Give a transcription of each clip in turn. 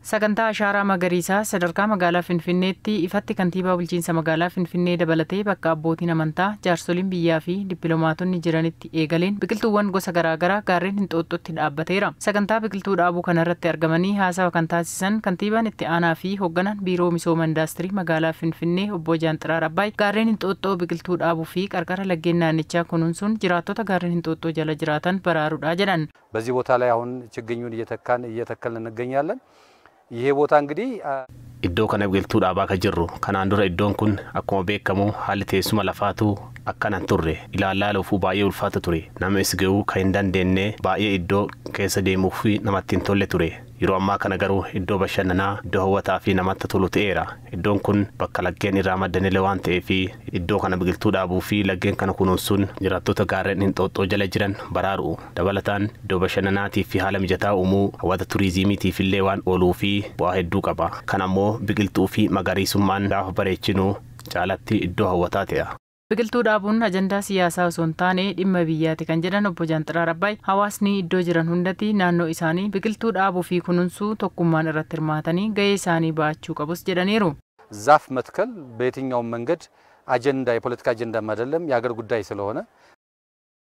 Sagantaa ashaaraa magariisaa sadarkaa magaalaa Finfinneetti ifatti kantiibaa bulchiinsa magaalaa Finfinnee dabalatee bakka abbootiin amantaa, jaarsoliin biyyaa fi dippiloomaatonni jiranitti eegaleen biqiltuuwwan gosa garaagaraa gaarreen Hinxooxxootti dhaabbateera. Sagantaa biqiltuu dhaabuu kanarratti argamanii haasawa kan taasisan kantiibaan itti aanaa fi hoogganaan biiroo misooma indaastirii magaalaa Finfinnee obbo Jaanxiraar Abbaay gaarreen Hinxooxxoo biqiltuu dhaabuu fi qarqara laggeen naannichaa kunuunsuun jiraattota gaarreen Hinxooxxoo jala jiraatan baraaruudha jedhan. በዚህ ቦታ ላይ አሁን ችግኙን እየተከልን እንገኛለን። ይሄ ቦታ እንግዲህ iddoo kana biqiltuu dhaabaa ka jirru kanaan dura iddoon kun akkuma beekamu haalli teessuma lafaatu akkanan turre ilaalaa lufuu baay'ee ulfaata ture nama isga'uu kan hin dandeenye baay'ee iddoo keessa deemuuf namatti hin tolle ture yeroo ammaa kana garuu iddoo bashannanaa iddoo hawwataa fi namatti tolu ta'eera iddoon kun bakka laggeen irraa maddanile waan ta'eef iddoo kana biqiltuu dhaabuu fi laggeen kana kunuunsuun jiraattota gaarreen Hinxooxxoo jala jiran baraaru dabalataan iddoo bashannanaatii fi haala mijataa uumuu hawwata turiizimiitiif illee waan ooluu fi bu'aa hedduu qaba kan ammoo biqiltuu fi magariisummaan gaafa bareechinu caalatti iddoo hawwataa ta'a. Biqiltuu dhaabuun ajandaa siyaasaa osoo hin taane dhimma biyyaati kan jedhan obbo Jaanxiraar Abbaay hawaasni iddoo jiran hundatti naannoo isaanii biqiltuu dhaabuu fi kunuunsuu tokkummaan irratti hirmaatanii gahee isaanii baachuu qabus jedhaniiru. ዛፍ መትከል በየትኛውም መንገድ አጀንዳ የፖለቲካ አጀንዳ አይደለም የሀገር ጉዳይ ስለሆነ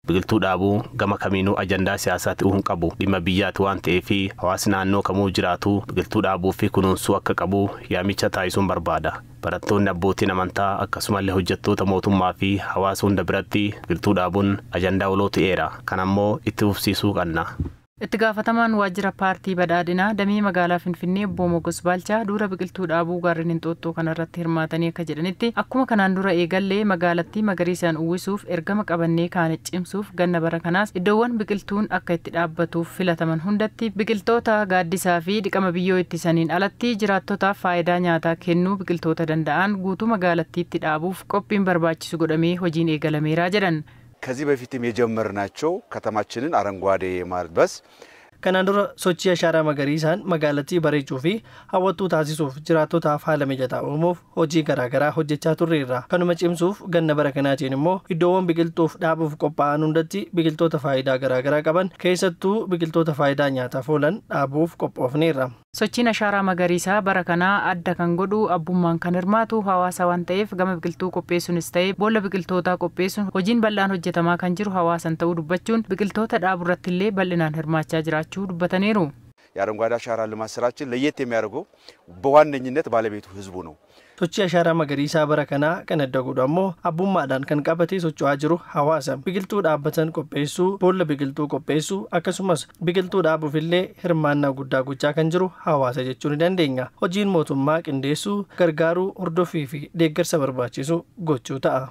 biqiltuu dhaabuu gama kamiinuu ajandaa siyaasaatti uun qabu dhimma biyyaati waan ta'eef hawaasni naannoo kamuu jiraatu biqiltuu dhaabuu fi kunuunsuu akka qabu yaamicha taasisuun barbaada. Barattoonni abbootiin amantaa akkasumallee hojjettoota mootummaa fi hawaasa hunda biratti biqiltuu dhaabuun ajandaa waloo ta'eera. Kan ammoo itti fufsiisuu qabna. Itti gaafatamaan waajjira paartii badhaadhinaa damee magaalaa Finfinnee obbo Mogos Baalchaa dura biqiltuu dhaabuu gaarreen Hinxooxxoo kanarratti hirmaatanii akka jedhanitti akkuma kanaan dura eegallee magaalattii magariisaan uwwisuuf ergama qabannee kaane cimsuuf ganna bara kanaas iddoowwan biqiltuun akka itti dhaabbatuuf filataman hundatti biqiltoota gaaddisaa fi dhiqama biyyoo ittisaniin alatti jiraattotaaf faayidaa nyaataa kennuu biqiltoota danda'an guutuu magaalattiitti dhaabuuf qophiin barbaachisu godhamee hojiin eegalameera jedhan. ከዚህ በፊትም የጀመርናቸው ከተማችንን አረንጓዴ ማልበስ kanaan dura sochii ashaaraa magariisaan magaalattii bareechuu fi hawwattuu taasisuuf jiraattotaaf haala mijataa uumuuf hojii garaagaraa hojjechaa turreerra. Kanuma cimsuuf ganna bara kanaatiin immoo iddoowwan biqiltuuf dhaabuuf qophaa'an hundatti biqiltoota faayidaa garaagaraa qaban keessattuu biqiltoota faayidaa nyaataaf oolan dhaabuuf qophoofneerra. Sochiin ashaaraa magariisaa bara kanaa adda kan godhu abbummaan kan hirmaatu hawaasa waan ta'eef gama biqiltuu qopheessuunis ta'ee boolla biqiltootaa qopheessuun hojiin bal'aan hojjetamaa kan jiru hawaasan ta'uu dubbachuun biqiltoota dhaabuu irratti illee bal'inaan hirmaachaa jiraachuu dubbataniiru. የአረንጓዴ አሻራ ልማት ስራችን ለየት የሚያደርገው በዋነኝነት ባለቤቱ ህዝቡ ነው። sochii ashaaraa magariisaa bara kanaa kan adda godhu ammoo abbummaadhaan kan qabatee socho'aa jiru hawaasa biqiltuu dhaabbatan qopheessuu boolla biqiltuu qopheessuu akkasumas biqiltuu dhaabuuf illee hirmaannaa guddaa gochaa kan jiru hawaasa jechuu ni dandeenya. Hojiin mootummaa qindeessuu gargaaruu hordofii fi deeggarsa barbaachisu gochuu ta'a.